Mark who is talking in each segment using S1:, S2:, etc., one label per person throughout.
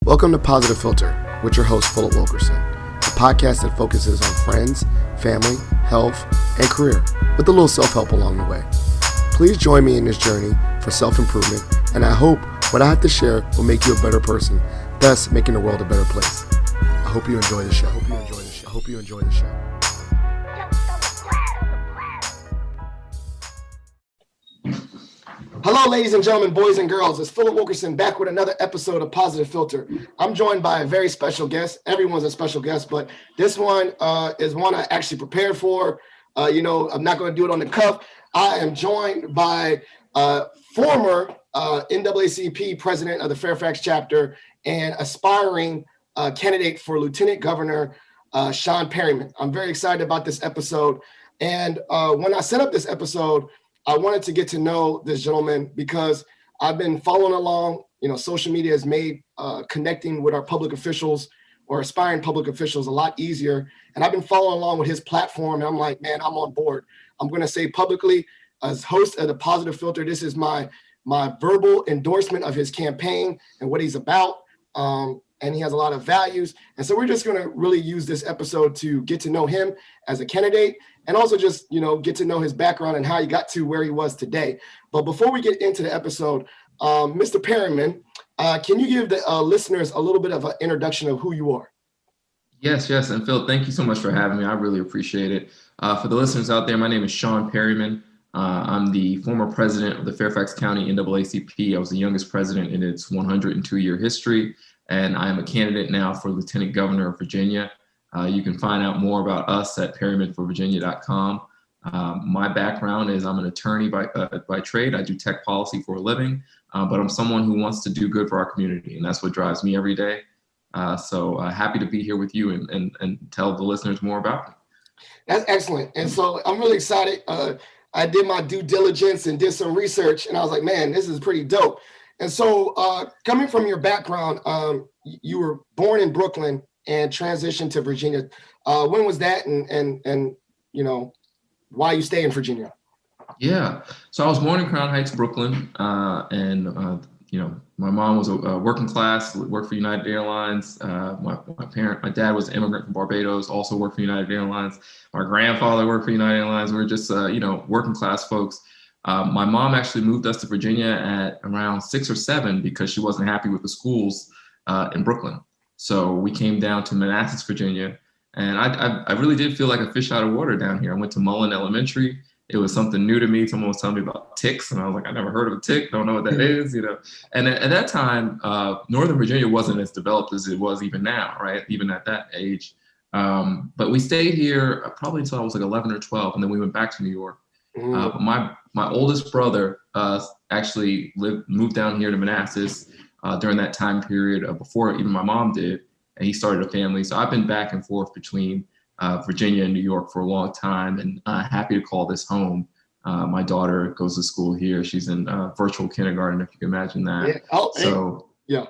S1: Welcome to Positive Philter with your host, Philip Wilkerson, a podcast that focuses on friends, family, health, and career, with a little self-help along the way. Please join me in this journey for self-improvement, and I hope what I have to share will make you a better person, thus making the world a better place. I hope you enjoy the show. I hope you enjoy the show. Hello, ladies and gentlemen, boys and girls. It's Philip Wilkerson back with another episode of Positive Philter. I'm joined by a very special guest. Everyone's a special guest, but this one is one I actually prepared for. I'm not going to do it on the cuff. I am joined by former NAACP president of the Fairfax chapter and aspiring candidate for Lieutenant Governor, Sean Perryman. I'm very excited about this episode. And when I set up this episode, I wanted to get to know this gentleman because I've been following along. Social media has made connecting with our public officials or aspiring public officials a lot easier. And I've been following along with his platform. And I'm like, man, I'm on board. I'm going to say publicly, as host of the Positive Philter, this is my verbal endorsement of his campaign and what he's about. And he has a lot of values. And so we're just going to really use this episode to get to know him as a candidate and also just, get to know his background and how he got to where he was today. But before we get into the episode, Mr. Perryman, can you give the listeners a little bit of an introduction of who you are?
S2: Yes. And Phil, thank you so much for having me. I really appreciate it. For the listeners out there, my name is Sean Perryman. I'm the former president of the Fairfax County NAACP. I was the youngest president in its 102-year history. And I am a candidate now for Lieutenant Governor of Virginia. You can find out more about us at perrymanforvirginia.com. My background is I'm an attorney by trade. I do tech policy for a living, but I'm someone who wants to do good for our community, and that's what drives me every day. So happy to be here with you and tell the listeners more about me.
S1: That's excellent. And so I'm really excited. I did my due diligence and did some research, and I was like, man, this is pretty dope. And so coming from your background, you were born in Brooklyn and transitioned to Virginia. When was that? And why you stay in Virginia?
S2: Yeah. So I was born in Crown Heights, Brooklyn. My mom was a working class, worked for United Airlines. My dad was an immigrant from Barbados, also worked for United Airlines. My grandfather worked for United Airlines. We were just, working class folks. My mom actually moved us to Virginia at around 6 or 7 because she wasn't happy with the schools in Brooklyn. So we came down to Manassas, Virginia, and I really did feel like a fish out of water down here. I went to Mullen Elementary. It was something new to me. Someone was telling me about ticks, and I was like, I never heard of a tick. Don't know what that is, And at that time, Northern Virginia wasn't as developed as it was even now, right? Even at that age. But we stayed here probably until I was like 11 or 12, and then we went back to New York. My oldest brother actually moved down here to Manassas during that time period before even my mom did, and he started a family. So I've been back and forth between Virginia and New York for a long time, and happy to call this home. My daughter goes to school here. She's in virtual kindergarten, if you can imagine that.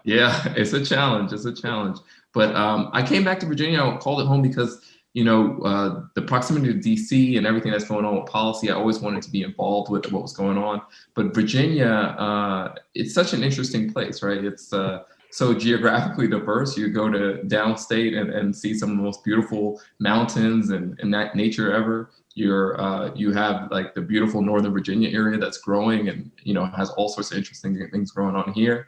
S2: Yeah, it's a challenge. But I came back to Virginia. I called it home because the proximity to DC and everything that's going on with policy, I always wanted to be involved with what was going on. But Virginia, it's such an interesting place, right? It's so geographically diverse. You go to downstate and see some of the most beautiful mountains and that nature ever. You have like the beautiful Northern Virginia area that's growing and, has all sorts of interesting things going on here.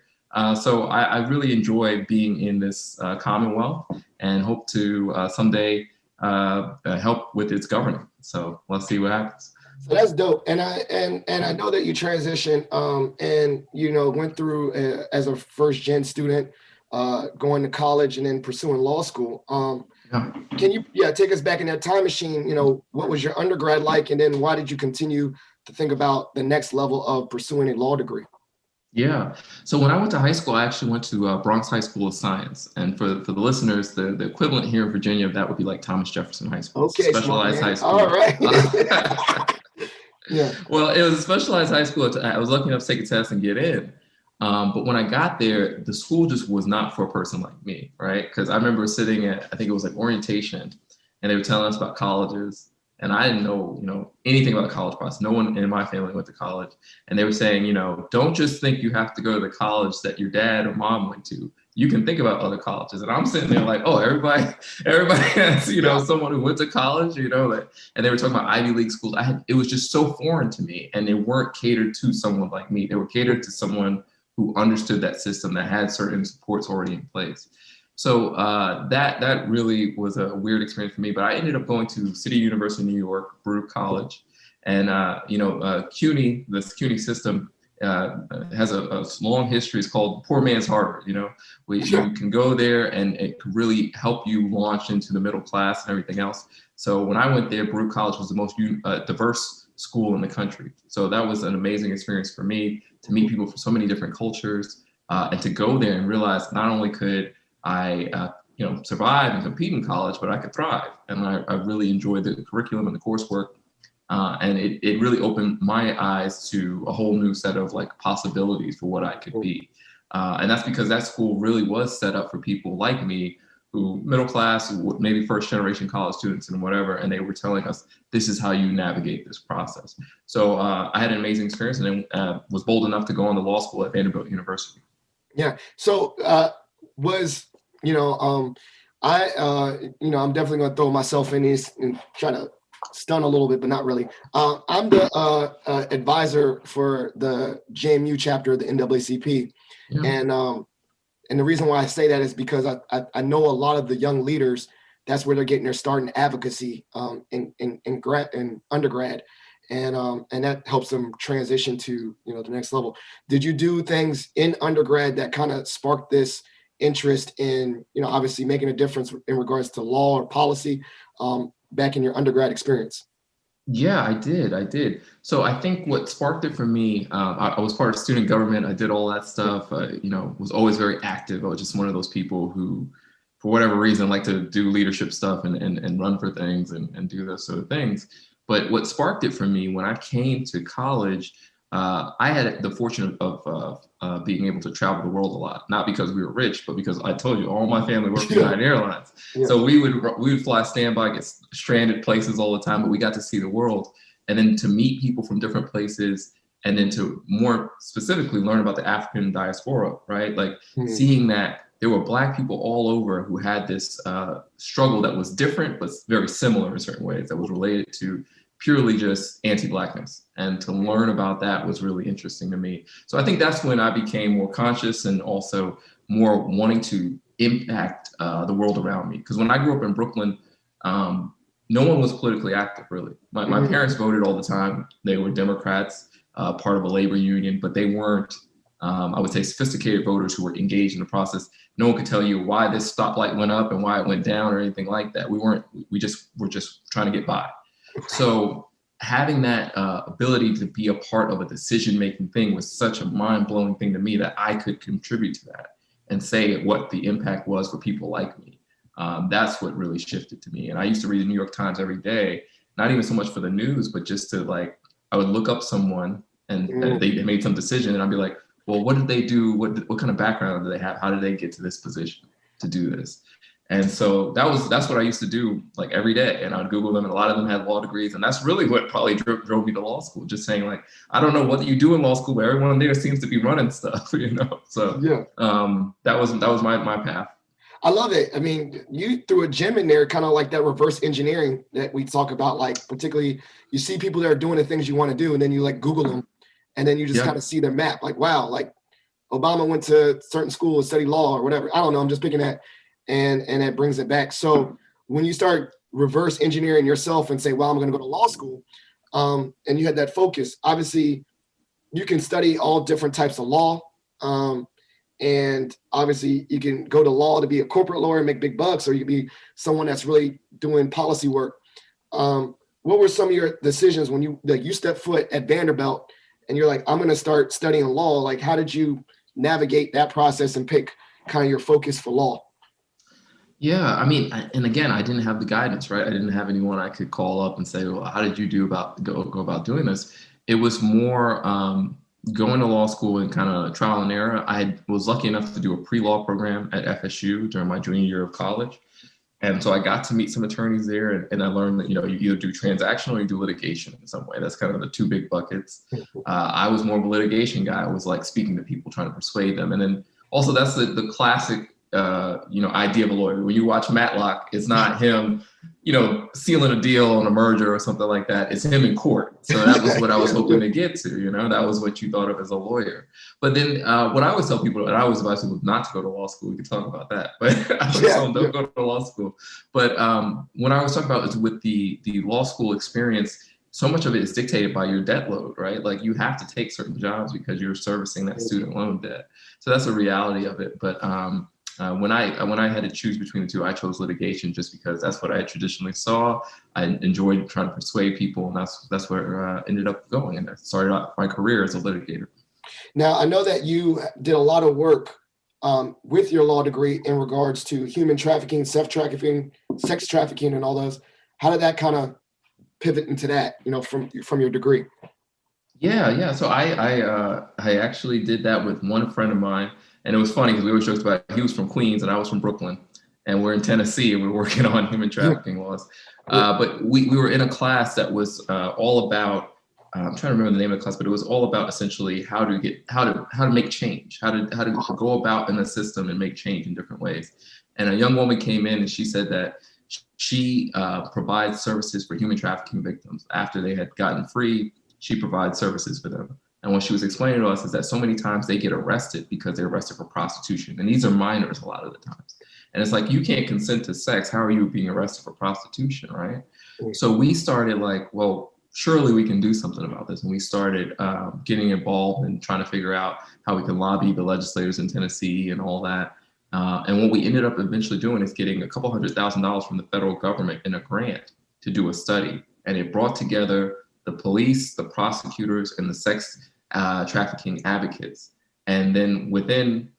S2: So I really enjoy being in this Commonwealth and hope to someday help with its governing. So let's see what happens.
S1: So that's dope. And I know that you transitioned and went through as a first gen student, going to college and then pursuing law school. Can you take us back in that time machine? What was your undergrad like, and then why did you continue to think about the next level of pursuing a law degree?
S2: Yeah. So when I went to high school, I actually went to Bronx High School of Science. And for the listeners, the equivalent here in Virginia of that would be like Thomas Jefferson High School.
S1: Okay,
S2: specialized high school.
S1: All right. Yeah.
S2: Well, it was a specialized high school. I was lucky enough to take a test and get in. But when I got there, the school just was not for a person like me, right? Because I remember sitting at, I think it was like orientation, and they were telling us about colleges. And I didn't know, anything about the college process. No one in my family went to college. And they were saying, don't just think you have to go to the college that your dad or mom went to. you can think about other colleges. And I'm sitting there like, oh, everybody has, someone who went to college, and they were talking about Ivy League schools. It was just so foreign to me, and they weren't catered to someone like me. They were catered to someone who understood that system, that had certain supports already in place. So that really was a weird experience for me, but I ended up going to City University of New York, Brew College, and CUNY, this CUNY system has a long history. It's called poor man's Harvard. You can go there and it can really help you launch into the middle class and everything else. So when I went there, Brew College was the most diverse school in the country. So that was an amazing experience for me to meet people from so many different cultures, and to go there and realize not only could I survive and compete in college, but I could thrive. And I really enjoyed the curriculum and the coursework. And it really opened my eyes to a whole new set of possibilities for what I could be. And that's because that school really was set up for people like me, who middle class, maybe first generation college students and whatever. And they were telling us, this is how you navigate this process. So I had an amazing experience, and then was bold enough to go on to law school at Vanderbilt University.
S1: Yeah. So I'm definitely going to throw myself in this and try to stun a little bit, but not really. I'm the advisor for the JMU chapter of the NAACP. Yeah. And the reason why I say that is because I know a lot of the young leaders, that's where they're getting their start in advocacy in undergrad. And that helps them transition to, the next level. Did you do things in undergrad that kind of sparked this interest in, obviously making a difference in regards to law or policy back in your undergrad experience?
S2: Yeah, I did. So I think what sparked it for me, I was part of student government. I did all that stuff, was always very active. I was just one of those people who, for whatever reason, like to do leadership stuff and run for things and do those sort of things. But what sparked it for me when I came to college, I had the fortune of being able to travel the world a lot, not because we were rich, but because I told you all my family worked for United Airlines. Yeah. So we would fly standby, get stranded places all the time, but we got to see the world, and then to meet people from different places, and then to more specifically learn about the African diaspora, right? Seeing that there were Black people all over who had this struggle that was different, but very similar in certain ways, that was related to purely just anti-Blackness. And to learn about that was really interesting to me. So I think that's when I became more conscious and also more wanting to impact the world around me. Because when I grew up in Brooklyn, no one was politically active, really. My parents voted all the time. They were Democrats, part of a labor union, but they weren't, I would say, sophisticated voters who were engaged in the process. No one could tell you why this stoplight went up and why it went down or anything like that. We were just trying to get by. So having that ability to be a part of a decision-making thing was such a mind-blowing thing to me that I could contribute to that and say what the impact was for people like me. That's what really shifted to me. And I used to read the New York Times every day, not even so much for the news, but just to I would look up someone and they made some decision, and I'd be like, well, what did they do? What kind of background do they have? How did they get to this position to do this? And so that's what I used to do every day. And I'd Google them, and a lot of them had law degrees. And that's really what probably drove me to law school, just saying I don't know what you do in law school, but everyone there seems to be running stuff, So yeah, that was my path.
S1: I love it. I mean, you threw a gem in there, kind of like that reverse engineering that we talk about, particularly you see people that are doing the things you want to do, and then you Google them, and then you just kind of see their map. Wow, Obama went to certain school and studied law or whatever. I don't know. I'm just picking that. And that brings it back. So when you start reverse engineering yourself and say, well, I'm going to go to law school, and you had that focus, obviously you can study all different types of law. And obviously you can go to law to be a corporate lawyer and make big bucks, or you can be someone that's really doing policy work. What were some of your decisions when you stepped foot at Vanderbilt and you're I'm going to start studying law? How did you navigate that process and pick kind of your focus for law?
S2: Yeah, I mean, and again, I didn't have the guidance, right? I didn't have anyone I could call up and say, well, how did you go about doing this? It was more going to law school and kind of trial and error. I was lucky enough to do a pre-law program at FSU during my junior year of college. And so I got to meet some attorneys there, and I learned that, you either do transactional or you do litigation in some way. That's kind of the two big buckets. I was more of a litigation guy. I was speaking to people, trying to persuade them. And then also that's the classic, idea of a lawyer. When you watch Matlock, it's not him, sealing a deal on a merger or something like that. It's him in court. So that was what I was hoping to get to, that was what you thought of as a lawyer. But then what I always tell people, and I always advise people not to go to law school, we can talk about that, but I always tell them don't go to law school. But what I was talking about is with the law school experience, so much of it is dictated by your debt load, right? Like you have to take certain jobs because you're servicing that student loan debt. So that's a reality of it. But when I had to choose between the two, I chose litigation just because that's what I traditionally saw. I enjoyed trying to persuade people, and that's where I ended up going. And I started out my career as a litigator.
S1: Now, I know that you did a lot of work with your law degree in regards to human trafficking, sex trafficking, and all those. How did that kind of pivot into that, from your degree?
S2: Yeah. So I actually did that with one friend of mine. And it was funny because we always joked about he was from Queens and I was from Brooklyn, and we're in Tennessee and we're working on human trafficking laws. But we were in a class that was all about, I'm trying to remember the name of the class, but it was all about essentially how to make change, how to go about in the system and make change in different ways. And a young woman came in and she said that she provides services for human trafficking victims. After they had gotten free, she provides services for them. And what she was explaining to us is that so many times they get arrested because they're arrested for prostitution. And these are minors a lot of the times. And it's like, you can't consent to sex. How are you being arrested for prostitution, right? So we started like, well, surely we can do something about this. And we started getting involved and trying to figure out how we can lobby the legislators in Tennessee and all that. And what we ended up eventually doing is getting a couple $100,000 from the federal government in a grant to do a study. And it brought together the police, the prosecutors, and the sex trafficking advocates. And then within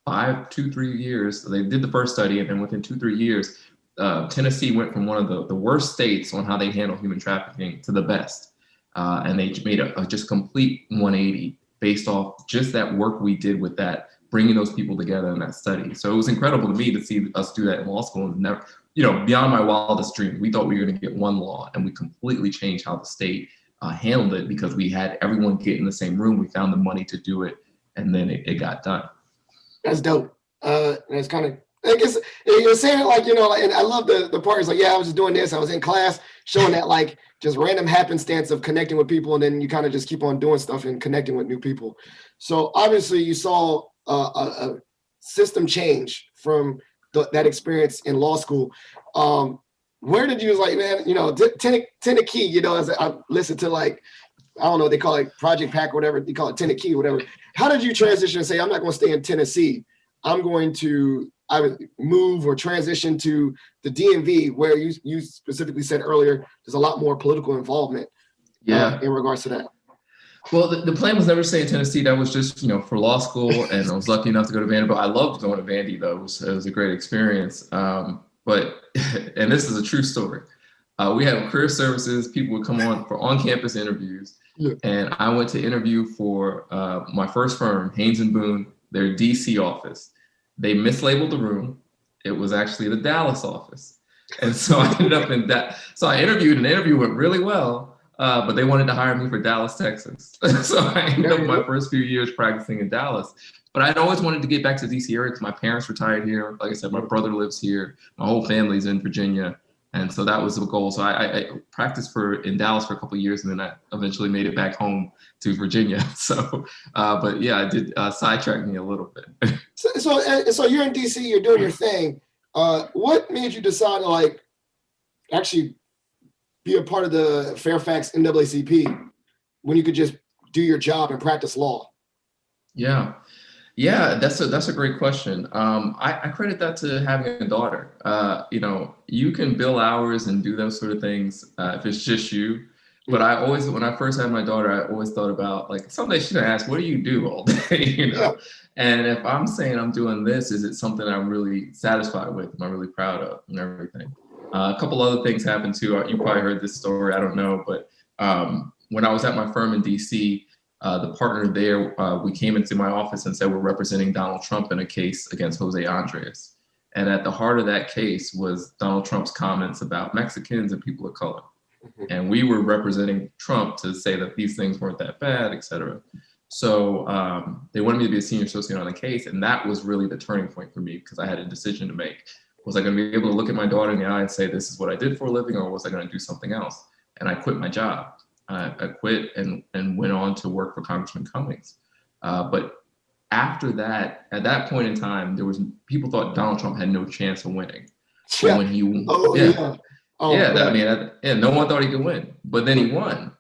S2: 2-3 years, they did the first study, and then within 2-3 years, Tennessee went from one of the worst states on how they handle human trafficking to the best. And they made a just complete 180 based off just that work we did with that, bringing those people together in that study. So it was incredible to me to see us do that in law school, and never, beyond my wildest dreams. We thought we were going to get one law, and we completely changed how the state handled it because we had everyone get in the same room. We found the money to do it, and then it got done.
S1: That's dope. And it's kind of, I guess you're saying it like, and I love the part is like, I was just doing this. I was in class showing that like just random happenstance of connecting with people. And then you kind of just keep on doing stuff and connecting with new people. So obviously you saw a system change from that experience in law school. Where did you was like, man, Tennessee, as I listened to like, I don't know what they call it, Project Pack or whatever, they call it Tennessee or whatever. How did you transition and say, I'm not going to stay in Tennessee. I'm going to either move or transition to the DMV, where you specifically said earlier, there's a lot more political involvement in regards to that.
S2: Well, the plan was never to stay in Tennessee. That was just, for law school. And I was lucky enough to go to Vanderbilt. I loved going to Vandy, though. It was a great experience. But, and this is a true story. We had career services. People would come on for on-campus interviews. Yeah. And I went to interview for my first firm, Haynes & Boone, their DC office. They mislabeled the room. It was actually the Dallas office. And so I ended up in that. So I interviewed, and the interview went really well, but they wanted to hire me for Dallas, Texas. So I ended up my first few years practicing in Dallas. But I'd always wanted to get back to the DC area because my parents retired here. Like I said, my brother lives here. My whole family's in Virginia. And so that was the goal. So I practiced in Dallas for a couple of years, and then I eventually made it back home to Virginia. So, but yeah, I did sidetrack me a little bit.
S1: So you're in DC, you're doing your thing. What made you decide to like actually be a part of the Fairfax NAACP when you could just do your job and practice law?
S2: Yeah, that's a great question. I credit that to having a daughter. You can bill hours and do those sort of things if it's just you. But when I first had my daughter, I always thought about like someday she's gonna ask, "What do you do all day?" Yeah. And if I'm saying I'm doing this, is it something I'm really satisfied with? Am I really proud of and everything? A couple other things happened too. You probably heard this story. I don't know, but when I was at my firm in DC. The partner there, we came into my office and said we're representing Donald Trump in a case against Jose Andres. And at the heart of that case was Donald Trump's comments about Mexicans and people of color. And we were representing Trump to say that these things weren't that bad, et cetera. So they wanted me to be a senior associate on the case. And that was really the turning point for me because I had a decision to make. Was I going to be able to look at my daughter in the eye and say, this is what I did for a living, or was I going to do something else? And I quit my job. I quit and went on to work for Congressman Cummings. But after that, at that point in time, people thought Donald Trump had no chance of winning. So when he, no one thought he could win, but then he won.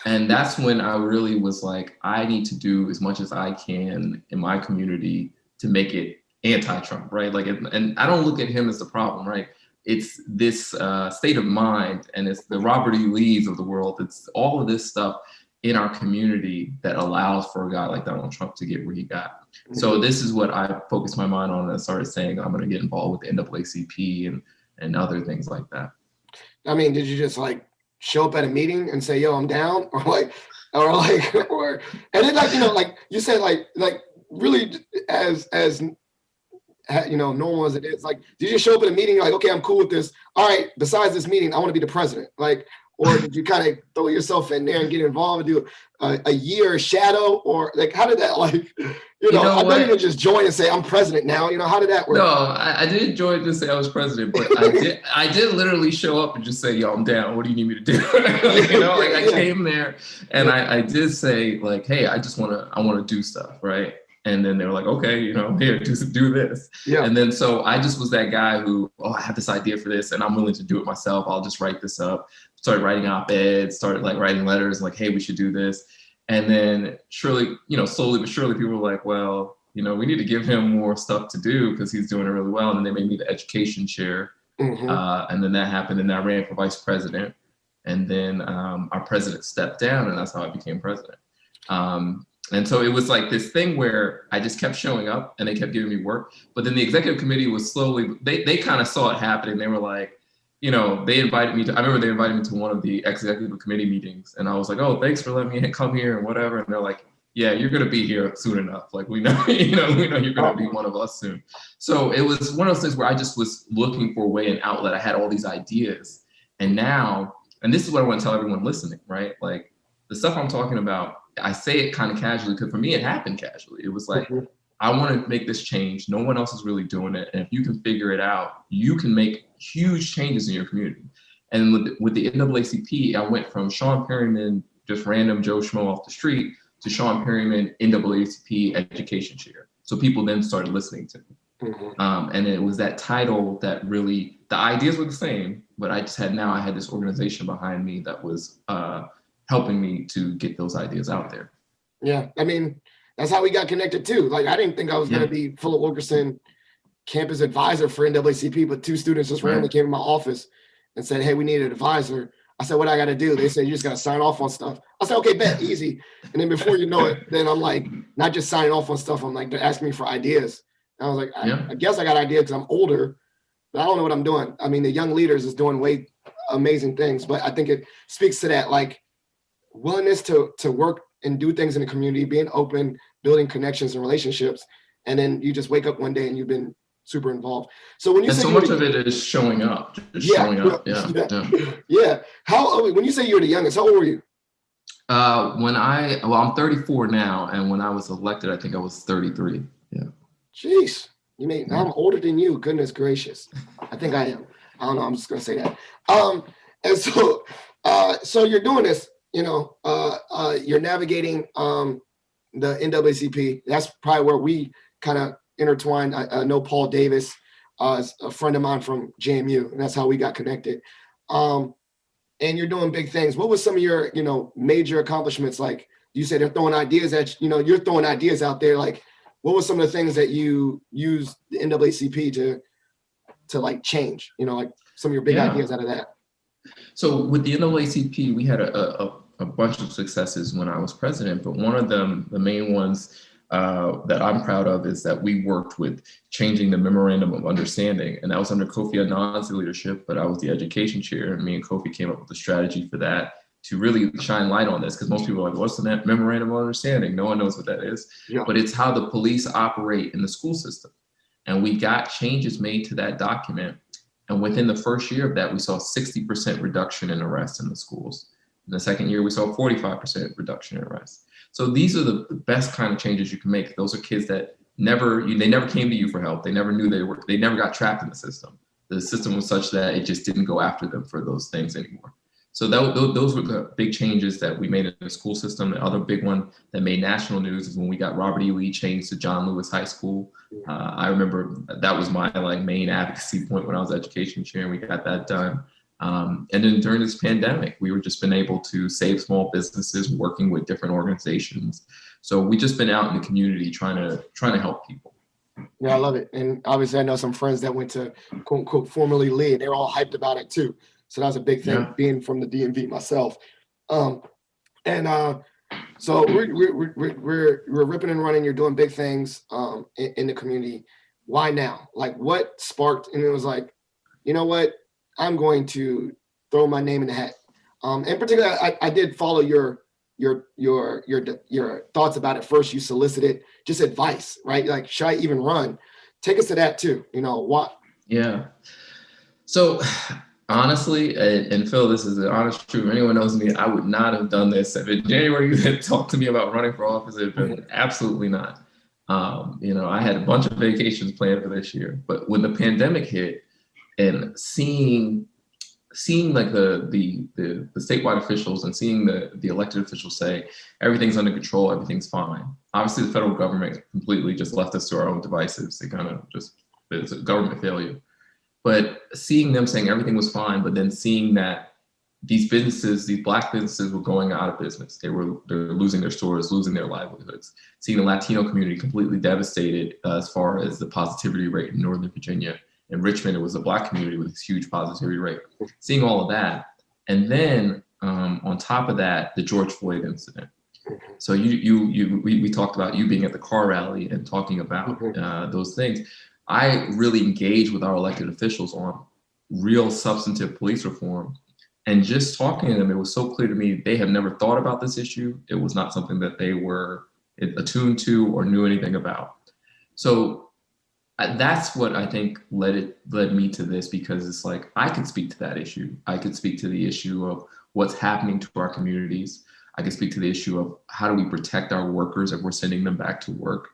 S2: And that's when I really was like, I need to do as much as I can in my community to make it anti-Trump, right? Like, and I don't look at him as the problem, right? It's this state of mind, and it's the Robert E. Lees of the world. It's all of this stuff in our community that allows for a guy like Donald Trump to get where he got. So this is what I focused my mind on, and I started saying I'm going to get involved with the NAACP and other things like that.
S1: I mean, did you just like show up at a meeting and say, "Yo, I'm down," and then like you said, like really as normal as it is, like, did you show up at a meeting, you're like, okay, I'm cool with this. All right, besides this meeting, I want to be the president. Like, or did you kind of throw yourself in there and get involved and do a year shadow, or like, how did that, like, I know you didn't just join and say, I'm president now. How did that work?
S2: No, I didn't join to say I was president, but I did literally show up and just say, yo, I'm down. What do you need me to do? I came there and I did say, like, hey, I want to do stuff, right? And then they were like, okay, here, do this. Yeah. And then so I just was that guy who, I have this idea for this and I'm willing to do it myself. I'll just write this up. Started writing op-eds, started like writing letters like, hey, we should do this. And then surely, slowly but surely people were like, well, we need to give him more stuff to do because he's doing it really well. And then they made me the education chair. Mm-hmm. And then that happened and I ran for vice president. And then our president stepped down and that's how I became president. And so it was like this thing where I just kept showing up and they kept giving me work. But then the executive committee was slowly, they kind of saw it happening. They were like, they invited me to, I remember they invited me to one of the executive committee meetings. And I was like, oh, thanks for letting me come here and whatever. And they're like, yeah, you're going to be here soon enough. Like, we know, we know you're going to be one of us soon. So it was one of those things where I just was looking for a way, an outlet. I had all these ideas. And now, and this is what I want to tell everyone listening, right? Like the stuff I'm talking about, I say it kind of casually because for me, it happened casually. It was like, I want to make this change. No one else is really doing it. And if you can figure it out, you can make huge changes in your community. And with the NAACP, I went from Sean Perryman, just random Joe Schmo off the street, to Sean Perryman, NAACP education chair. So people then started listening to me. Mm-hmm. And it was that title that really, the ideas were the same, but I had this organization behind me that was helping me to get those ideas out there.
S1: Yeah, I mean, that's how we got connected too. Like, I didn't think I was going to be Philip Wilkerson campus advisor for NAACP, but two students just randomly came in my office and said, hey, we need an advisor. I said, what I got to do? They said, you just got to sign off on stuff. I said, okay, bet, easy. And then before you know it, then I'm like, not just signing off on stuff. I'm like, they're asking me for ideas. And I was like, I guess I got ideas because I'm older, but I don't know what I'm doing. I mean, the young leaders is doing way amazing things, but I think it speaks to that, like, willingness to work and do things in the community, being open, building connections and relationships. And then you just wake up one day and you've been super involved. So when you say
S2: so much of it is showing up, showing up.
S1: Yeah. When you say you're the youngest, how old were you?
S2: I'm 34 now. And when I was elected, I think I was 33. Yeah.
S1: Jeez. I'm older than you. Goodness gracious. I think I am. I don't know. I'm just going to say that. And so you're doing this, you're navigating the NAACP. That's probably where we kind of intertwined. I know Paul Davis is a friend of mine from JMU, and that's how we got connected. And you're doing big things. What was some of your, major accomplishments? Like you said, they're throwing ideas at, you're throwing ideas out there. Like, what were some of the things that you used the NAACP to like change, like some of your big ideas out of that?
S2: So with the NAACP, we had a bunch of successes when I was president, but one of them, the main ones that I'm proud of, is that we worked with changing the memorandum of understanding, and that was under Kofi Annan's leadership, but I was the education chair, and me and Kofi came up with a strategy for that to really shine light on this, because most people are like, what's the memorandum of understanding? No one knows what that is, but it's how the police operate in the school system. And we got changes made to that document. And within the first year of that, we saw 60% reduction in arrests in the schools. In the second year, we saw a 45% reduction in arrests. So these are the best kind of changes you can make. Those are kids that they never came to you for help. They never knew they never got trapped in the system. The system was such that it just didn't go after them for those things anymore. So those were the big changes that we made in the school system. The other big one that made national news is when we got Robert E. Lee changed to John Lewis High School. I remember that was my main advocacy point when I was education chair, and we got that done. And then during this pandemic, we were just been able to save small businesses, working with different organizations. So we just been out in the community trying to help people.
S1: Yeah, I love it. And obviously I know some friends that went to quote unquote formerly Lee, and they're all hyped about it too. So that was a big thing, being from the DMV myself. So we're ripping and running. You're doing big things in the community. Why now? Like, what sparked? And it was like, you know what? I'm going to throw my name in the hat. And particularly, I did follow your thoughts about it. First, you solicited just advice, right? Like, should I even run? Take us to that too. You know what?
S2: Yeah. So honestly, and Phil, this is the honest truth. If anyone knows me, I would not have done this. If in January you had talked to me about running for office, it would have been absolutely not. I had a bunch of vacations planned for this year, but when the pandemic hit and seeing like the statewide officials and seeing the elected officials say everything's under control, everything's fine. Obviously, the federal government completely just left us to our own devices. They kind of it's a government failure. But seeing them saying everything was fine, but then seeing that these Black businesses were going out of business. They're losing their stores, losing their livelihoods. Seeing the Latino community completely devastated as far as the positivity rate in Northern Virginia. In Richmond, it was a Black community with this huge positivity rate. Seeing all of that. And then on top of that, the George Floyd incident. So we talked about you being at the car rally and talking about those things. I really engaged with our elected officials on real substantive police reform, and just talking to them, it was so clear to me they have never thought about this issue. It was not something that they were attuned to or knew anything about. So that's what I think led me to this, because it's like I could speak to that issue. I could speak to the issue of what's happening to our communities. I could speak to the issue of how do we protect our workers if we're sending them back to work,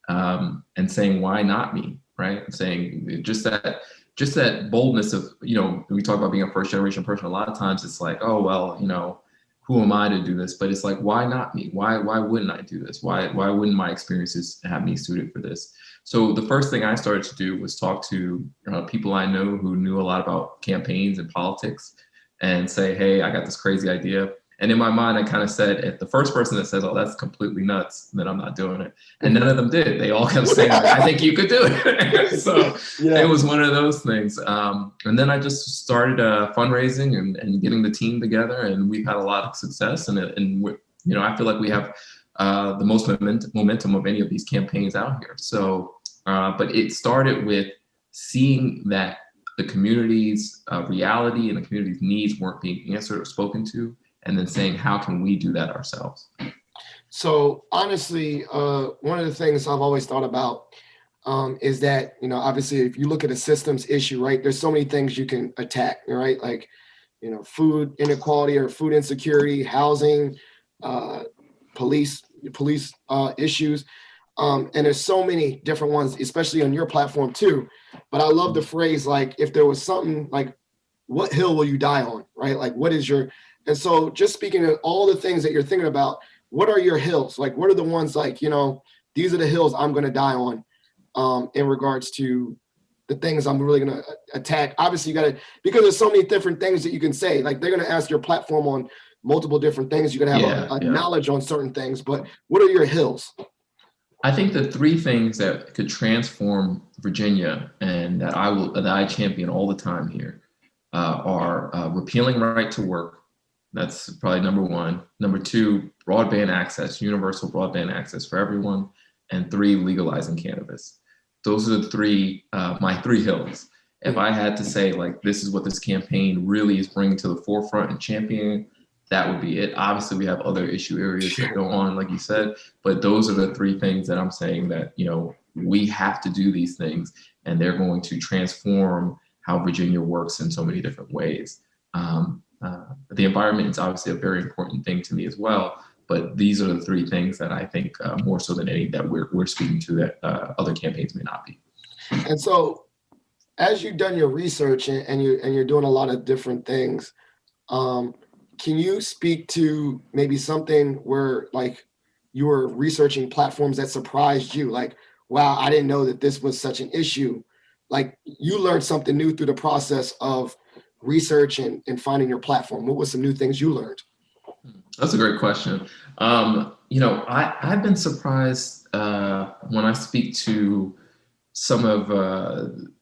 S2: and saying, why not me? Right? And saying just that boldness of, we talk about being a first generation person. A lot of times it's like, oh, well, who am I to do this? But it's like, why not me? Why wouldn't I do this? Why wouldn't my experiences have me suited for this? So the first thing I started to do was talk to people I know who knew a lot about campaigns and politics, and say, hey, I got this crazy idea. And in my mind, I kind of said, if the first person that says, oh, that's completely nuts, then I'm not doing it. And none of them did. They all kept saying, I think you could do it. So It was one of those things. And then I just started fundraising and getting the team together. And we've had a lot of success. And I feel like we have the most momentum of any of these campaigns out here. So, but it started with seeing that the community's reality and the community's needs weren't being answered or spoken to, and then saying, how can we do that ourselves?
S1: So honestly, one of the things I've always thought about is that, obviously, if you look at a systems issue, right, there's so many things you can attack, right? Like, food inequality or food insecurity, housing, police issues. And there's so many different ones, especially on your platform too. But I love the phrase, like, if there was something like, what hill will you die on, right? Like, what is your... And so just speaking of all the things that you're thinking about, what are your hills? Like, what are the ones like, these are the hills I'm going to die on in regards to the things I'm really going to attack. Obviously, you got to, because there's so many different things that you can say. Like, they're going to ask your platform on multiple different things. You're going to have knowledge on certain things. But what are your hills?
S2: I think the three things that could transform Virginia and that I champion all the time here are repealing right to work. That's probably number one. Number two, broadband access, universal broadband access for everyone. And three, legalizing cannabis. Those are the my three hills. If I had to say, like, this is what this campaign really is bringing to the forefront and championing, that would be it. Obviously, we have other issue areas that go on, like you said, but those are the three things that I'm saying that, we have to do these things, and they're going to transform how Virginia works in so many different ways. The environment is obviously a very important thing to me as well, but these are the three things that I think more so than any that we're speaking to that other campaigns may not be.
S1: And so, as you've done your research and you're doing a lot of different things, can you speak to maybe something where like you were researching platforms that surprised you? Like, wow, I didn't know that this was such an issue. Like you learned something new through the process of research and finding your platform. What were some new things you learned?
S2: That's a great question. I've been surprised when I speak to some of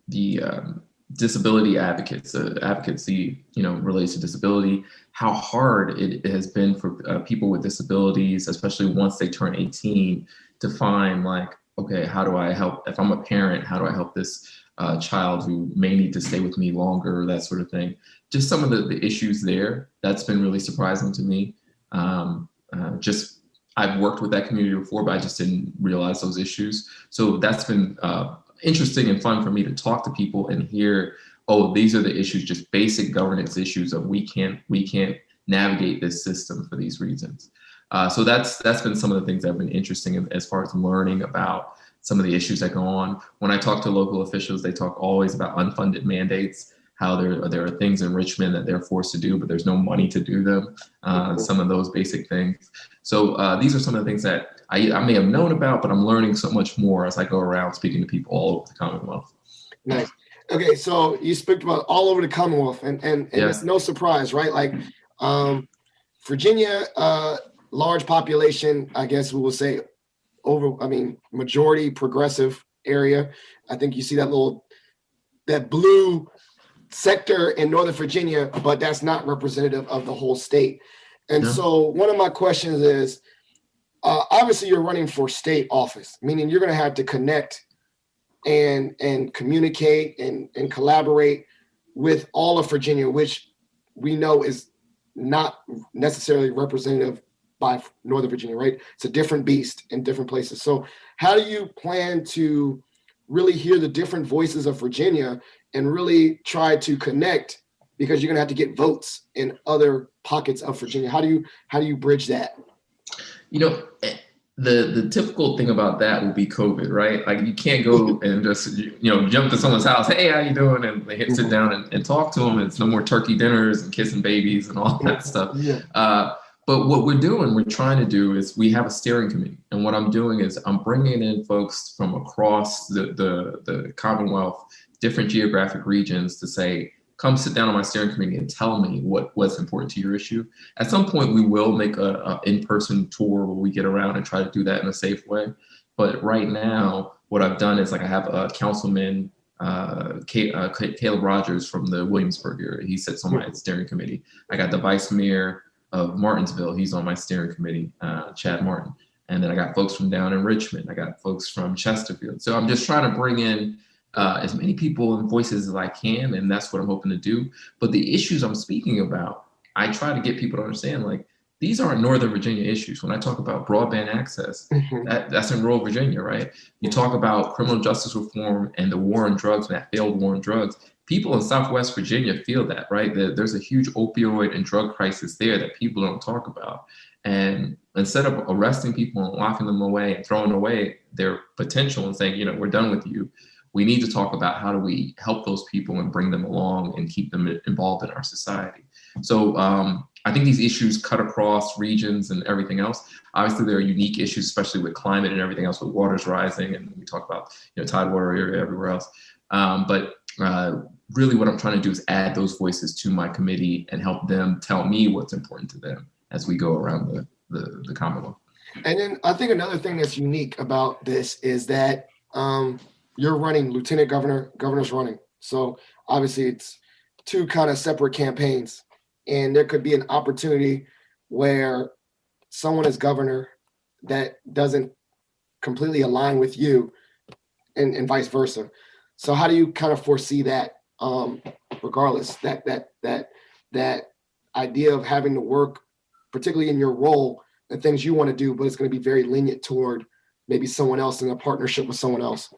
S2: the disability advocates, advocacy, related to disability, how hard it has been for people with disabilities, especially once they turn 18, to find like, okay, how do I help? If I'm a parent, how do I help this child who may need to stay with me longer, that sort of thing. Just some of the issues there, that's been really surprising to me. I've worked with that community before, but I just didn't realize those issues. So that's been interesting and fun for me to talk to people and hear, oh, these are the issues, just basic governance issues of we can't navigate this system for these reasons. So that's been some of the things that have been interesting as far as learning about some of the issues that go on. When I talk to local officials, they talk always about unfunded mandates, how there are things in Richmond that they're forced to do, but there's no money to do them. Some of those basic things. So these are some of the things that I may have known about, but I'm learning so much more as I go around speaking to people all over the Commonwealth.
S1: Nice. Okay, so you spoke about all over the Commonwealth, and
S2: Yeah.
S1: it's no surprise, right? Like Virginia, large population, I guess we will say majority progressive area. I think you see that blue sector in Northern Virginia, but that's not representative of the whole state. And so one of my questions is, obviously you're running for state office, meaning you're going to have to connect and communicate and collaborate with all of Virginia, which we know is not necessarily representative by Northern Virginia, right? It's a different beast in different places. So how do you plan to really hear the different voices of Virginia and really try to connect, because you're going to have to get votes in other pockets of Virginia? How do you bridge that?
S2: The typical thing about that will be COVID, right? Like you can't go and just, jump to someone's house. Hey, how you doing? And they sit down and talk to them. It's no more turkey dinners and kissing babies and all that stuff.
S1: Yeah.
S2: But what we're trying to do is we have a steering committee. And what I'm doing is I'm bringing in folks from across the Commonwealth, different geographic regions to say, come sit down on my steering committee and tell me what's important to your issue. At some point, we will make a in-person tour where we get around and try to do that in a safe way. But right now, what I've done is like I have a councilman, Caleb Rogers from the Williamsburg area. He sits on my steering committee. I got the vice mayor of Martinsville. He's on my steering committee, Chad Martin. And then I got folks from down in Richmond. I got folks from Chesterfield. So I'm just trying to bring in as many people and voices as I can, and that's what I'm hoping to do. But the issues I'm speaking about, I try to get people to understand, like, these aren't Northern Virginia issues. When I talk about broadband access, that's in rural Virginia, right? You talk about criminal justice reform and the war on drugs, and that failed war on drugs. People in Southwest Virginia feel that, right? There's a huge opioid and drug crisis there that people don't talk about. And instead of arresting people and locking them away and throwing away their potential and saying, we're done with you, we need to talk about how do we help those people and bring them along and keep them involved in our society. So I think these issues cut across regions and everything else. Obviously, there are unique issues, especially with climate and everything else, with waters rising, and we talk about tidewater area everywhere else. But really what I'm trying to do is add those voices to my committee and help them tell me what's important to them as we go around the Commonwealth.
S1: And then I think another thing that's unique about this is that you're running lieutenant governor, governor's running. So obviously it's two kind of separate campaigns, and there could be an opportunity where someone is governor that doesn't completely align with you and vice versa. So how do you kind of foresee that regardless, that idea of having to work, particularly in your role, the things you want to do, but it's going to be very lenient toward maybe someone else in a partnership with someone else?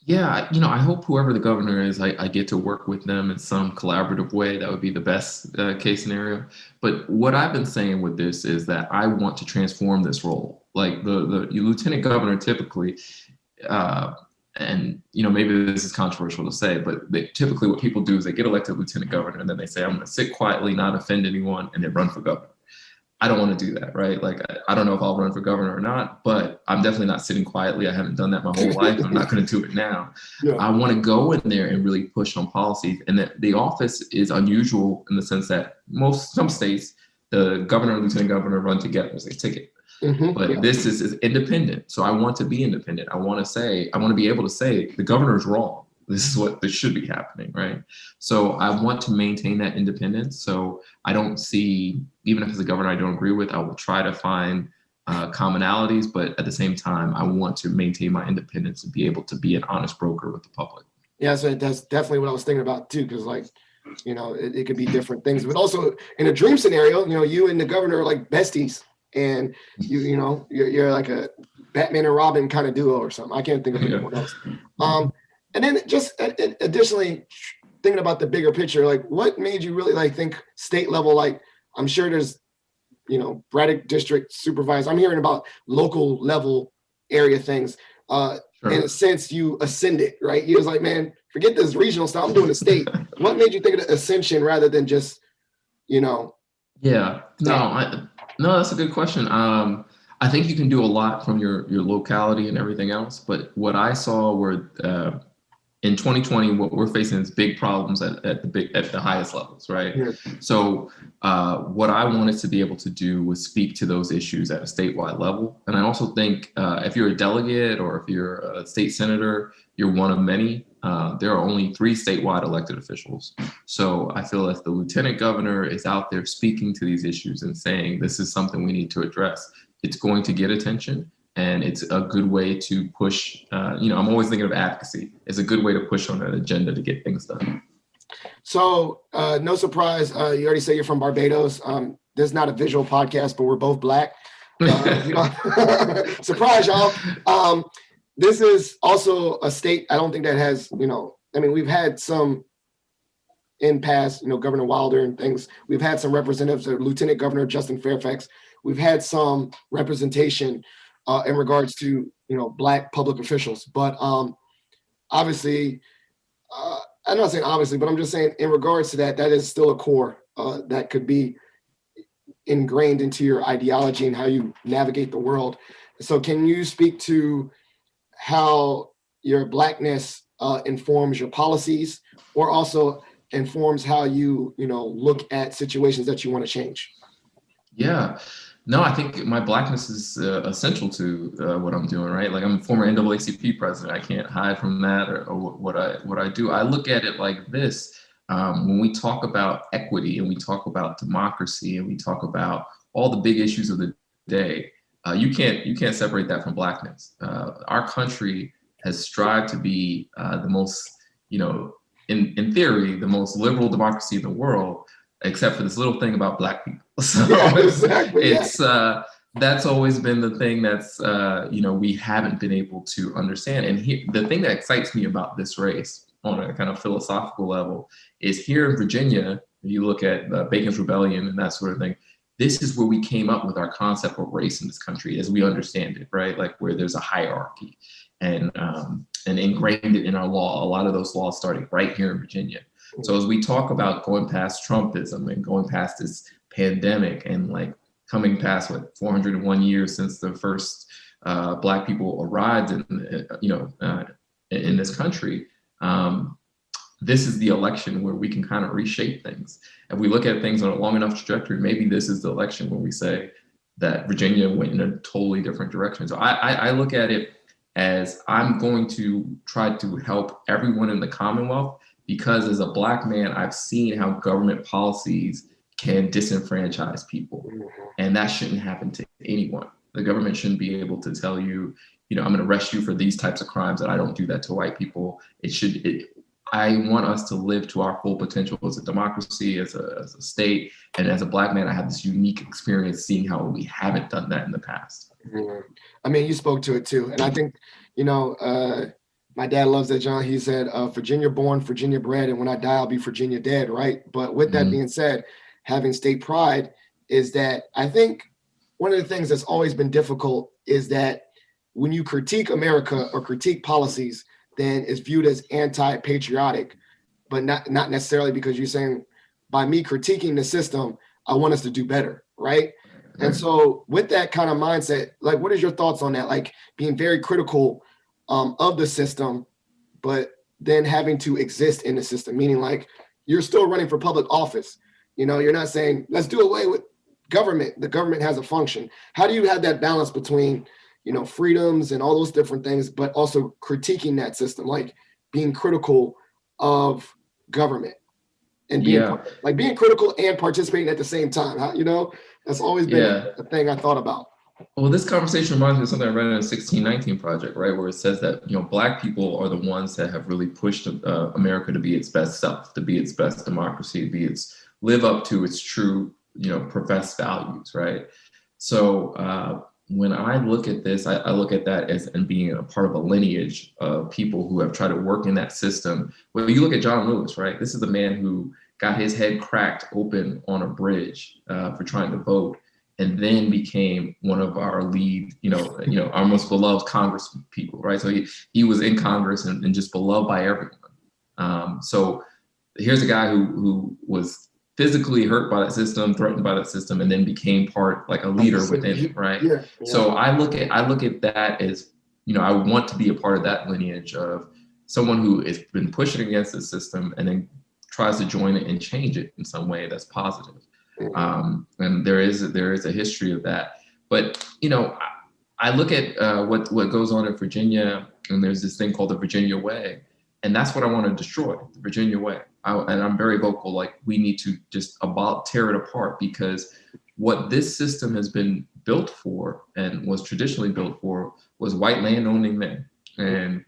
S2: Yeah, I hope whoever the governor is, I get to work with them in some collaborative way. That would be the best case scenario. But what I've been saying with this is that I want to transform this role. Like the lieutenant governor typically, uh, and maybe this is controversial to say, but typically what people do is they get elected lieutenant governor and then they say, I'm going to sit quietly, not offend anyone, and then run for governor. I don't want to do that, right? Like, I don't know if I'll run for governor or not, but I'm definitely not sitting quietly. I haven't done that my whole life. I'm not going to do it now.
S1: Yeah.
S2: I want to go in there and really push on policies. And that the office is unusual in the sense that some states, the governor and lieutenant governor run together as a ticket. But this is independent. So I want to be independent. I want to be able to say the governor's wrong. This is what this should be happening, right? So I want to maintain that independence. So I don't see, even if it's a governor I don't agree with, I will try to find commonalities, but at the same time, I want to maintain my independence and be able to be an honest broker with the public.
S1: Yeah, so that's definitely what I was thinking about too, because it could be different things, but also in a dream scenario, you and the governor are like besties, and you're like a Batman and Robin kind of duo or something. I can't think of anyone else. And then just additionally thinking about the bigger picture, like what made you really think state level? Like I'm sure there's, Braddock district supervisor. I'm hearing about local level area things. Sure. In a sense, you ascended, right? You was like, man, forget this regional stuff. I'm doing the state. What made you think of the ascension rather than just,
S2: Yeah, no, that's a good question. I think you can do a lot from your locality and everything else. But what I saw were in 2020, what we're facing is big problems at the highest levels, right? Yeah. So what I wanted to be able to do was speak to those issues at a statewide level. And I also think if you're a delegate or if you're a state senator, you're one of many. There are only 3 statewide elected officials. So I feel as the lieutenant governor is out there speaking to these issues and saying, this is something we need to address. It's going to get attention. And it's a good way to push, I'm always thinking of advocacy. It's a good way to push on an agenda to get things done.
S1: So no surprise, you already said you're from Barbados. This is not a visual podcast, but we're both Black. Surprise, y'all. This is also a state, I don't think that has, we've had some in past, Governor Wilder and things. We've had some representatives, Lieutenant Governor Justin Fairfax. We've had some representation in regards to, Black public officials. But obviously, I'm not saying obviously, but I'm just saying in regards to that is still a core that could be ingrained into your ideology and how you navigate the world. So can you speak to how your Blackness informs your policies, or also informs how you, look at situations that you want to change?
S2: Yeah. No, I think my Blackness is essential to what I'm doing, right? Like I'm a former NAACP president. I can't hide from that or what I do. I look at it like this. When we talk about equity and we talk about democracy and we talk about all the big issues of the day, you can't separate that from Blackness. Our country has strived to be the most, in theory, the most liberal democracy in the world, except for this little thing about Black people. So yeah, exactly. It's that's always been the thing that's we haven't been able to understand. And the thing that excites me about this race on a kind of philosophical level is here in Virginia, you look at Bacon's Rebellion and that sort of thing. This is where we came up with our concept of race in this country as we understand it, right? Like where there's a hierarchy and ingrained it in our law. A lot of those laws started right here in Virginia. So as we talk about going past Trumpism and going past this pandemic and like coming past 401 years since the first Black people arrived in this country, this is the election where we can kind of reshape things. If we look at things on a long enough trajectory, maybe this is the election where we say that Virginia went in a totally different direction. So I look at it as I'm going to try to help everyone in the Commonwealth, because as a Black man, I've seen how government policies can disenfranchise people. And that shouldn't happen to anyone. The government shouldn't be able to tell you, I'm going to arrest you for these types of crimes, and I don't do that to white people. I want us to live to our full potential as a democracy, as a state. And as a Black man, I have this unique experience seeing how we haven't done that in the past.
S1: I mean, you spoke to it too. And I think, My dad loves that, John. He said, Virginia born, Virginia bred, and when I die, I'll be Virginia dead, right? But with that being said, having state pride is that I think one of the things that's always been difficult is that when you critique America or critique policies, then it's viewed as anti-patriotic, but not necessarily because you're saying, by me critiquing the system, I want us to do better, right? And so with that kind of mindset, like, what is your thoughts on that? Like being very critical of the system, but then having to exist in the system, meaning like you're still running for public office. You know, you're not saying, let's do away with government. The government has a function. How do you have that balance between, you know, freedoms and all those different things, but also critiquing that system, like being critical of government and being critical and participating at the same time? You know, that's always been a thing I thought about.
S2: Well, this conversation reminds me of something I read in the 1619 Project, right, where it says that, you know, Black people are the ones that have really pushed America to be its best self, to be its best democracy, to live up to its true, you know, professed values, right? So when I look at this, I look at that as being a part of a lineage of people who have tried to work in that system. Well, you look at John Lewis, right? This is the man who got his head cracked open on a bridge for trying to vote, and then became one of our lead, our most beloved Congress people, right? So he was in Congress and just beloved by everyone. So here's a guy who was physically hurt by that system, threatened by that system, and then became part, like a leader within it, right? Yeah. So I look at that as, I want to be a part of that lineage of someone who has been pushing against the system and then tries to join it and change it in some way that's positive. And there is a history of that. But, I look at what goes on in Virginia, and there's this thing called the Virginia Way. And that's what I want to destroy, the Virginia Way. And I'm very vocal, like we need to just tear it apart, because what this system has been built for and was traditionally built for was white land-owning men. And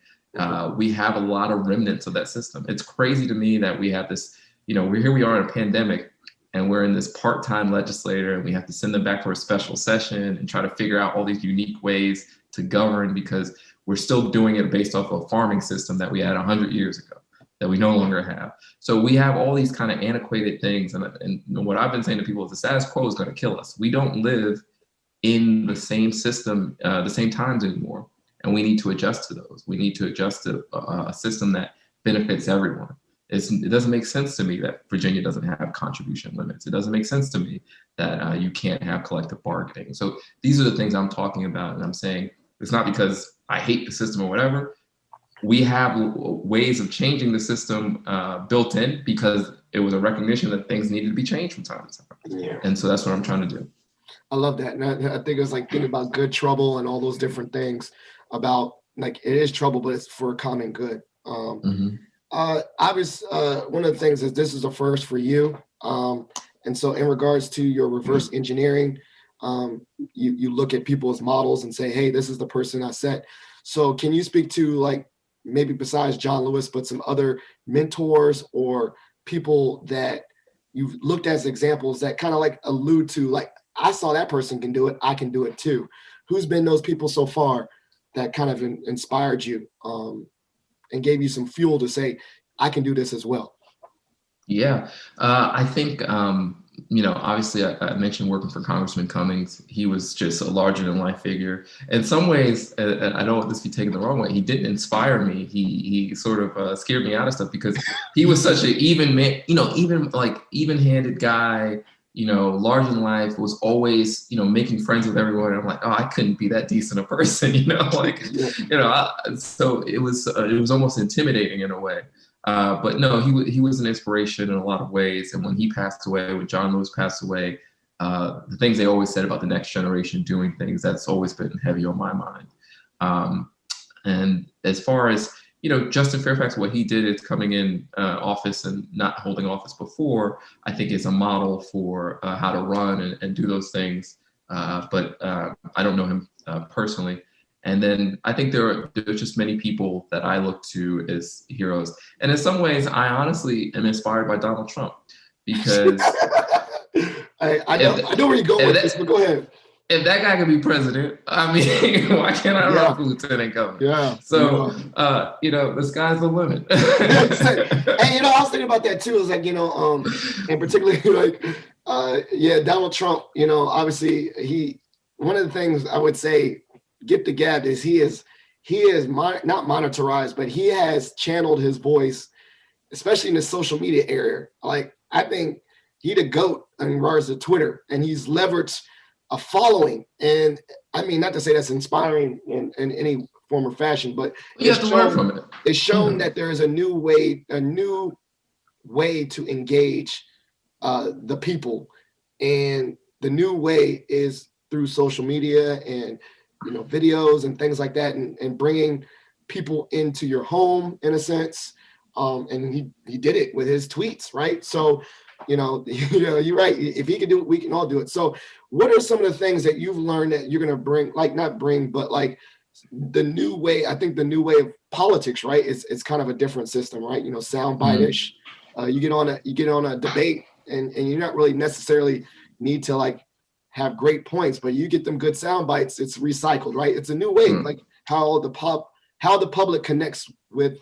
S2: we have a lot of remnants of that system. It's crazy to me that we have this, we are in a pandemic, and we're in this part-time legislator, and we have to send them back for a special session and try to figure out all these unique ways to govern, because we're still doing it based off of a farming system that we had 100 years ago that we no longer have. So we have all these kind of antiquated things. And what I've been saying to people is the status quo is going to kill us. We don't live in the same system, the same times anymore. And we need to adjust to those. We need to adjust to a system that benefits everyone. It doesn't make sense to me that Virginia doesn't have contribution limits. It doesn't make sense to me that you can't have collective bargaining. So these are the things I'm talking about. And I'm saying it's not because I hate the system or whatever. We have ways of changing the system built in, because it was a recognition that things needed to be changed from time to time. Yeah. And so that's what I'm trying to do.
S1: I love that. And I think it's like thinking about good trouble and all those different things about, like, it is trouble, but it's for a common good. Obviously, one of the things is this is a first for you. And so in regards to your reverse engineering, you look at people as models and say, hey, this is the person I set. So can you speak to, like, maybe besides John Lewis, but some other mentors or people that you've looked at as examples that kind of like allude to, like, I saw that person can do it, I can do it too. Who's been those people so far that kind of inspired you and gave you some fuel to say, I can do this as well? Yeah,
S2: I think, obviously I mentioned working for Congressman Cummings. He was just a larger than life figure. In some ways, and I don't want this to be taken the wrong way, he didn't inspire me. He sort of scared me out of stuff, because he was such an even man, even-handed guy, larger than life, was always, making friends with everyone. And I'm like, oh, I couldn't be that decent a person, so it was almost intimidating in a way. But no, he was an inspiration in a lot of ways. And when he passed away, when John Lewis passed away, the things they always said about the next generation doing things, that's always been heavy on my mind. And as far as, Justin Fairfax, what he did is coming in office and not holding office before, I think is a model for how to run and do those things. But I don't know him personally. And then I think there are just many people that I look to as heroes. And in some ways, I honestly am inspired by Donald Trump, because
S1: I know where you're going with this, but go ahead.
S2: if that guy can be president, I mean, why can't I run for lieutenant governor?
S1: Yeah.
S2: So, the sky's the limit.
S1: And, I was thinking about that too. It's like, and particularly like, Donald Trump, obviously one of the things I would say, get the gab, is he is not monitorized, but he has channeled his voice, especially in the social media area. Like, I think he the GOAT in regards to Twitter, and he's leveraged a following. And I mean, not to say that's inspiring in any form or fashion, but
S2: you have to learn from it.
S1: It's shown that there is a new way to engage the people. And the new way is through social media and, videos and things like that, and bringing people into your home in a sense. And he did it with his tweets, right? So, you're right. If he can do it, we can all do it. So what are some of the things that you've learned that you're going to bring, like not bring, but like the new way? I think the new way of politics, right? It's kind of a different system, right? Soundbite-ish. You get on a debate and you're not really necessarily need to like have great points, but you get them good sound bites. It's recycled, right? It's a new way, like how the public connects with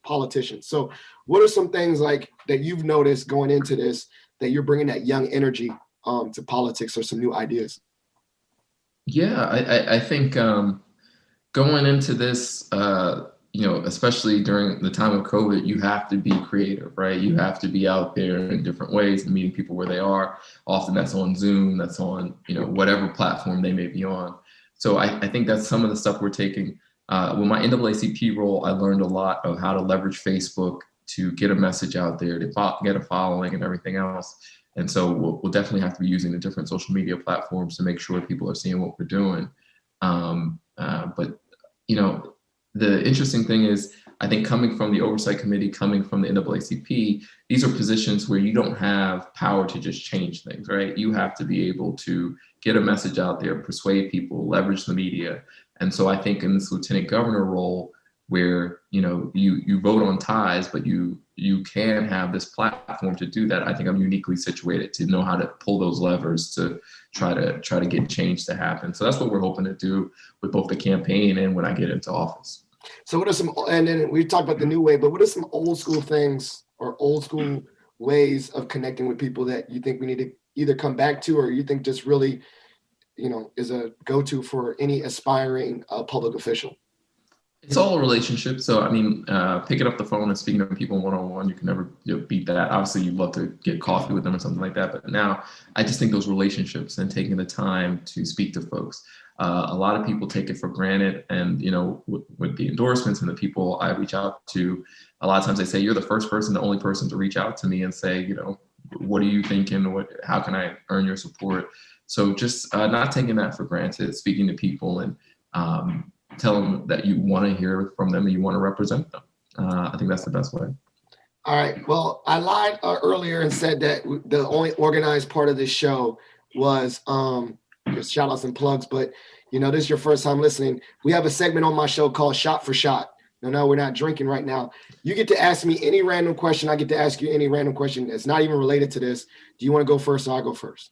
S1: politicians. So what are some things like that you've noticed going into this, that you're bringing that young energy to politics, or some new ideas?
S2: Yeah, I think going into this, especially during the time of COVID, you have to be creative, right? You have to be out there in different ways and meeting people where they are. Often that's on Zoom, that's on, whatever platform they may be on. So I think that's some of the stuff we're taking. With my NAACP role, I learned a lot of how to leverage Facebook to get a message out there, to get a following and everything else. And so we'll definitely have to be using the different social media platforms to make sure people are seeing what we're doing. But the interesting thing is, I think coming from the Oversight Committee, coming from the NAACP, these are positions where you don't have power to just change things, right? You have to be able to get a message out there, persuade people, leverage the media. And so I think in this lieutenant governor role, where you vote on ties, but you can have this platform to do that, I think I'm uniquely situated to know how to pull those levers to try to get change to happen. So that's what we're hoping to do with both the campaign and when I get into office.
S1: So what are some, and then we talked about the new way, but what are some old school things or old school ways of connecting with people that you think we need to either come back to, or you think just really, is a go-to for any aspiring public official?
S2: It's all a relationship. So, I mean, picking up the phone and speaking to people one-on-one, you can never beat that. Obviously, you'd love to get coffee with them or something like that. But now I just think those relationships and taking the time to speak to folks, a lot of people take it for granted. And, with the endorsements and the people I reach out to, a lot of times they say, you're the first person, the only person to reach out to me and say, what are you thinking? How can I earn your support? So just not taking that for granted, speaking to people and tell them that you want to hear from them and you want to represent them. I think that's the best way.
S1: All right. Well, I lied earlier and said that the only organized part of this show was just shout outs and plugs. But, this is your first time listening. We have a segment on my show called Shot for Shot. No, we're not drinking right now. You get to ask me any random question. I get to ask you any random question that's not even related to this. Do you want to go first, or I'll go first?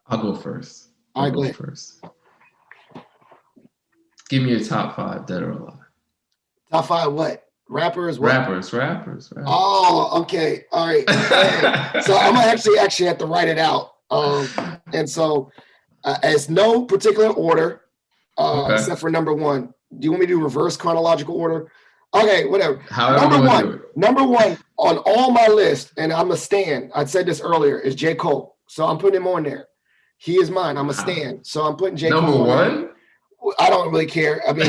S2: I'll go first.
S1: All right, go ahead.
S2: First. Give me a top 5, dead or alive.
S1: Top 5 what? Rappers? What?
S2: Rappers.
S1: Oh, okay. All right. So I'm gonna actually have to write it out. And so as no particular order, except for number 1. Do you want me to do reverse chronological order? Okay, whatever. Number one on all my list, and I'm a stan. I said this earlier, is J. Cole. So I'm putting him on there. He is mine. I'm a stan. So I'm putting J. Cole
S2: number 1?
S1: There. I don't really care. I mean,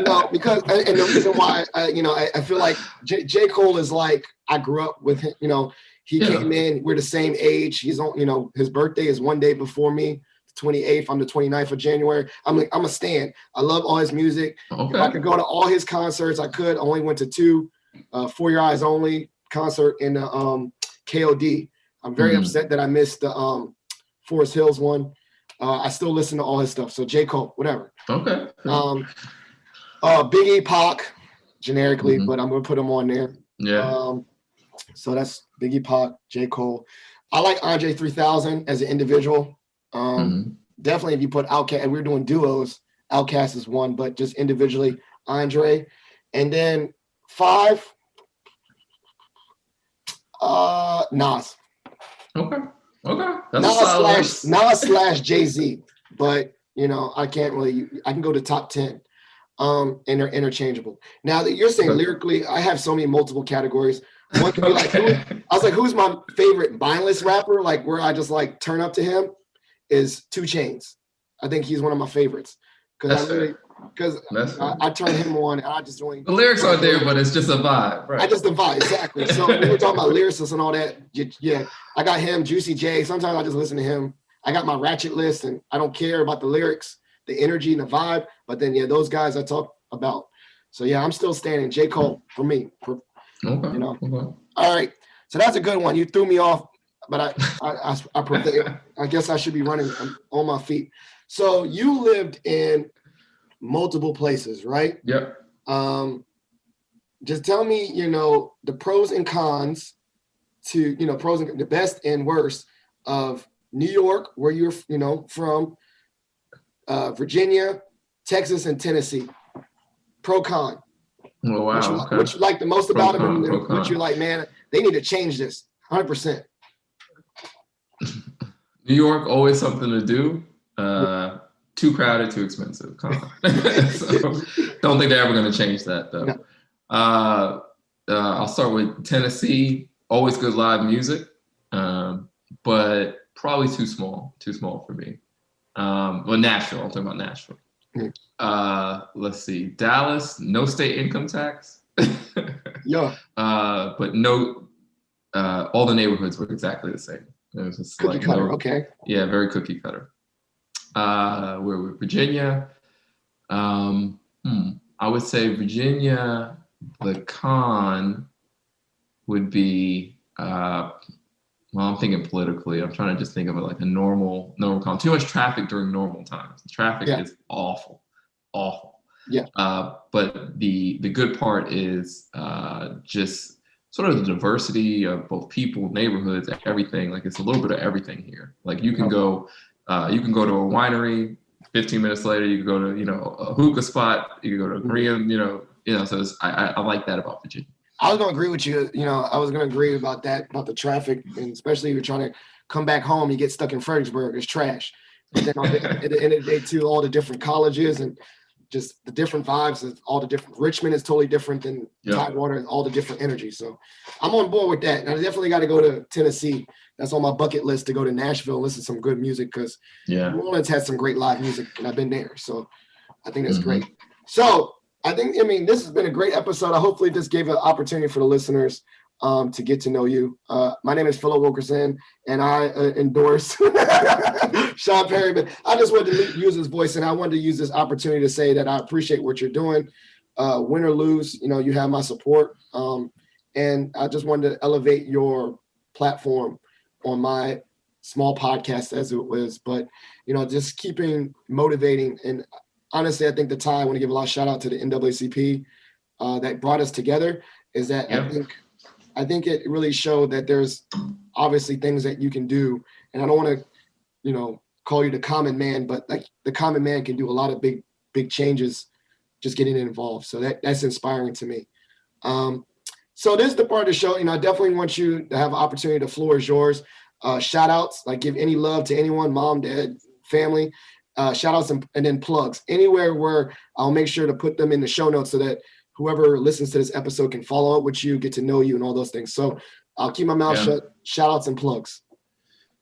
S1: no, because, and the reason why, I feel like J. Cole is like, I grew up with him, he came in, we're the same age. He's on, his birthday is one day before me, 28th. I'm the 29th of January. I'm a stan. I love all his music.
S2: Okay.
S1: If I could go to all his concerts, I could. I only went to 2, For Your Eyes Only concert in the KOD. I'm very upset that I missed the Forest Hills one. I still listen to all his stuff. So J. Cole, whatever.
S2: Okay.
S1: Biggie, Pac, generically, but I'm gonna put him on there.
S2: Yeah.
S1: So that's Biggie, Pac, J. Cole. I like Andre 3000 as an individual.
S2: Mhm.
S1: Definitely if you put Outkast, and we're doing duos, Outkast is one, but just individually, Andre. And then 5, Nas.
S2: Okay. That's a solid list.
S1: Nas / Jay-Z. But I can't really. I can go to top 10. And they're interchangeable. Now that you're saying lyrically, I have so many multiple categories. One could be like, I was like, who's my favorite mindless rapper? Like where I just like turn up to him is 2 Chainz. I think he's one of my favorites because I turn him on and I just join.
S2: The lyrics aren't there, but it's just a vibe, right?
S1: I just the vibe, exactly. So when we're talking about lyricists and all that, yeah, I got him, Juicy J. Sometimes I just listen to him. I got my ratchet list and I don't care about the lyrics, the energy and the vibe. But then, yeah, those guys I talk about. So, yeah, I'm still standing. J. Cole for me.
S2: Okay.
S1: All right. So that's a good one. You threw me off, but I guess I should be running on my feet. So you lived in multiple places, right?
S2: Yep.
S1: Just tell me, the pros and cons to, the best and worst of New York, where you're, from, Virginia, Texas, and Tennessee. Pro con.
S2: Oh, wow.
S1: What you like the most about them, and what you
S2: con.
S1: like, man, they need to change this 100%.
S2: New York, always something to do. Too crowded, too expensive. So don't think they're ever going to change that, though. No. I'll start with Tennessee. Always good live music, but probably too small for me. Well, Nashville. I'm talking about Nashville. Let's see. Dallas, no state income tax.
S1: Yeah.
S2: But no, all the neighborhoods were exactly the same. It was just
S1: cookie cutter. Okay.
S2: Yeah, very cookie cutter. We're Virginia. I would say Virginia, the con would be, well, I'm thinking politically. I'm trying to just think of it like a normal con. Too much traffic during normal times. Traffic is awful.
S1: Yeah.
S2: But the good part is just sort of the diversity of both people, neighborhoods, everything. Like it's a little bit of everything here. Like you can go to a winery. 15 minutes later, you can go to a hookah spot. You can go to a Korean. So I like that about Virginia.
S1: I was going to agree with you. I was going to agree about that, about the traffic, and especially if you're trying to come back home, you get stuck in Fredericksburg. It's trash. And then at the end of the day, too, all the different colleges and just the different vibes of all the different. Richmond is totally different than Tidewater and all the different energy. So I'm on board with that. And I definitely got to go to Tennessee. That's on my bucket list to go to Nashville and listen to some good music because New Orleans has some great live music, and I've been there. So I think that's great. So this has been a great episode. I hopefully this gave an opportunity for the listeners to get to know you. My name is Philip Wilkerson, and I endorse Sean Perryman. I just wanted to use his voice, and I wanted to use this opportunity to say that I appreciate what you're doing. Win or lose, you have my support. And I just wanted to elevate your platform on my small podcast as it was, but, just keeping motivating. And honestly, I think I want to give a lot of shout out to the NAACP that brought us together is that I think it really showed that there's obviously things that you can do. And I don't want to, call you the common man, but like the common man can do a lot of big changes just getting involved. So that's inspiring to me. So this is the part of the show, I definitely want you to have an opportunity. The floor is yours. Shout outs, like give any love to anyone, mom, dad, family, shout outs and then plugs anywhere where I'll make sure to put them in the show notes so that whoever listens to this episode can follow up with you, get to know you and all those things. So I'll keep my mouth shut. Shout outs and plugs.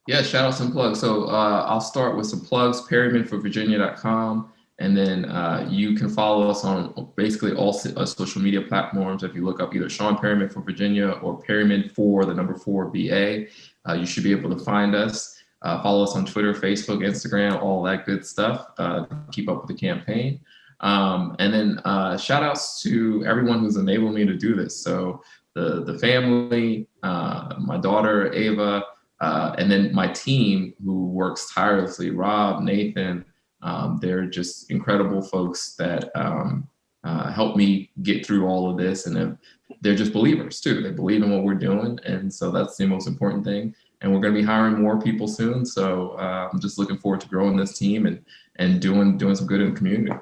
S2: Yeah, shout outs and plugs. So I'll start with some plugs, perrymanforvirginia.com. And then you can follow us on basically all social media platforms. If you look up either Sean Perryman for Virginia or Perryman for the number 4 VA, you should be able to find us. Follow us on Twitter, Facebook, Instagram, all that good stuff. Keep up with the campaign. And then shout outs to everyone who's enabled me to do this. So the family, my daughter, Ava, and then my team who works tirelessly, Rob, Nathan. They're just incredible folks that help me get through all of this. And they're just believers too. They believe in what we're doing. And so that's the most important thing. and we're going to be hiring more people soon. So I'm just looking forward to growing this team and doing some good in the community.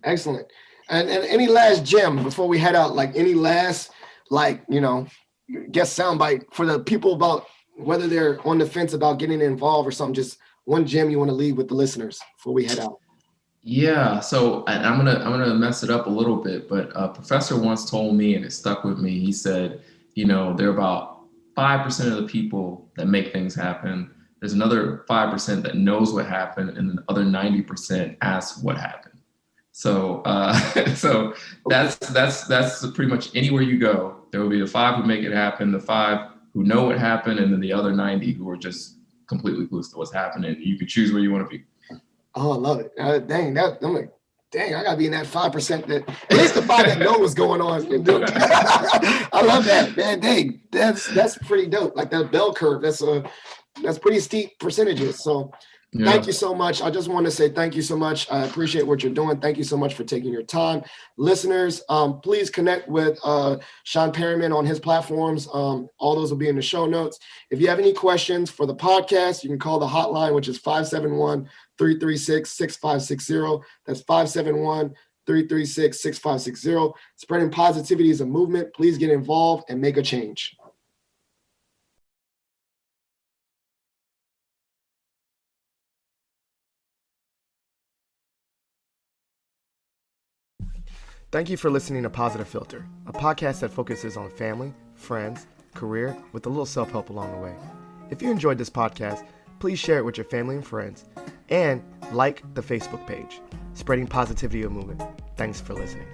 S1: Excellent. And any last gem before we head out, like any last, guess soundbite for the people about whether they're on the fence about getting involved or something, just one gem you want to leave with the listeners before we head out.
S2: Yeah, so I'm gonna mess it up a little bit, but a professor once told me, and it stuck with me. He said, there are about 5% of the people that make things happen. There's another 5% that knows what happened, and the other 90% asks what happened. So so that's pretty much anywhere you go. There will be the 5 who make it happen, the 5 who know what happened, and then the other 90 who are just completely clueless to what's happening. You can choose where you want to be.
S1: Oh, I love it. Dang, I gotta be in that 5% that at least the 5 that know what's going on. I love that, man. Dang, that's pretty dope. Like that bell curve, that's pretty steep percentages. So Thank you so much. I just want to say thank you so much. I appreciate what you're doing. Thank you so much for taking your time. Listeners, please connect with Sean Perryman on his platforms. All those will be in the show notes. If you have any questions for the podcast, you can call the hotline, which is 571-336-6560. That's 571-336-6560. Spreading positivity is a movement. Please get involved and make a change. Thank you for listening to Positive Philter, a podcast that focuses on family, friends, career, with a little self-help along the way. If you enjoyed this podcast, please share it with your family and friends, and like the Facebook page, Spreading Positivity a Movement. Thanks for listening.